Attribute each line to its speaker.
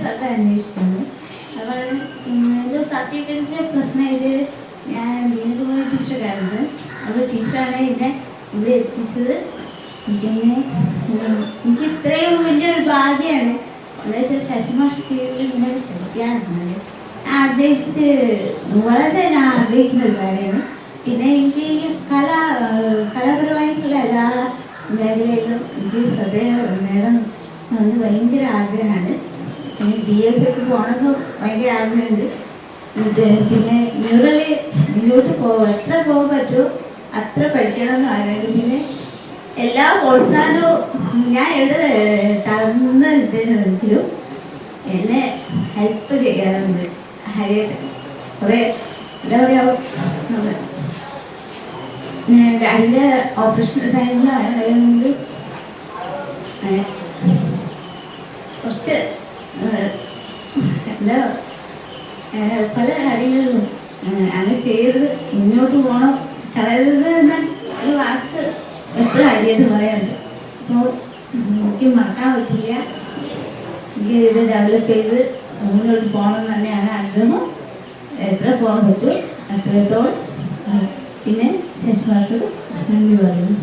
Speaker 1: സ്ഥലത്ത് അന്വേഷിച്ചത്. അപ്പോൾ എന്തോ സർട്ടിഫിക്കറ്റിൻ്റെ പ്രശ്നമായിട്ട് ഞാൻ ദീനകുമാരി ടീച്ചറായിരുന്നു. അപ്പോൾ ടീച്ചറാണ് എന്നെ ഇവിടെ എത്തിച്ചത്. പിന്നെ എനിക്ക് ഇത്രയും വലിയൊരു ഭാഗ്യമാണ്. എന്താ വെച്ചാൽ ശശിമാഷ് കീഴിൽ ഇങ്ങനെ പഠിക്കാറുണ്ട്. വളരെ ഞാൻ ആഗ്രഹിക്കുന്ന ഒരു കാര്യമാണ്. പിന്നെ എനിക്ക് കലാപരമായിട്ടുള്ള എല്ലാ മേഖലയിലും എനിക്ക് ശ്രദ്ധ നേടണം എന്ന് ഭയങ്കര ആഗ്രഹമാണ്. പിന്നെ BFക്ക് പോകണമെന്ന് ഭയങ്കര ആഗ്രഹമുണ്ട്. പിന്നെ മ്യൂറലി മുന്നോട്ട് എത്ര പോകാൻ പറ്റുമോ അത്ര പഠിക്കണമെന്ന് ആഗ്രഹമുണ്ട്. പിന്നെ എല്ലാ പ്രോത്സാഹനവും ഞാൻ എവിടെ തളർന്നെങ്കിലും എന്നെ ഹെൽപ്പ് ചെയ്യാറുണ്ട് ഹരിയേട്ടൻ. കുറേ എന്താ പറയുക, അതിൻ്റെ ഓപ്പറേഷൻ ടൈമിലാണെങ്കിൽ കുറച്ച് എന്താ പല കാര്യങ്ങളിലും അങ്ങനെ ചെയ്യരുത്, മുന്നോട്ട് പോകണം, കളയരുത് എന്ന ഒരു വാക്ക് എപ്പോഴും അരിയെന്ന് പറയാറുണ്ട്. അപ്പോൾ എനിക്ക് മറക്കാൻ പറ്റില്ല. എനിക്ക് ഇത് ഡെവലപ്പ് ചെയ്ത് മുന്നോട്ട് പോകണം തന്നെയാണ് ആഗ്രഹം. എത്ര പോകാൻ പറ്റും അത്രത്തോളം. പിന്നെ ശശിമാഷോട് നന്ദി പറയുന്നു.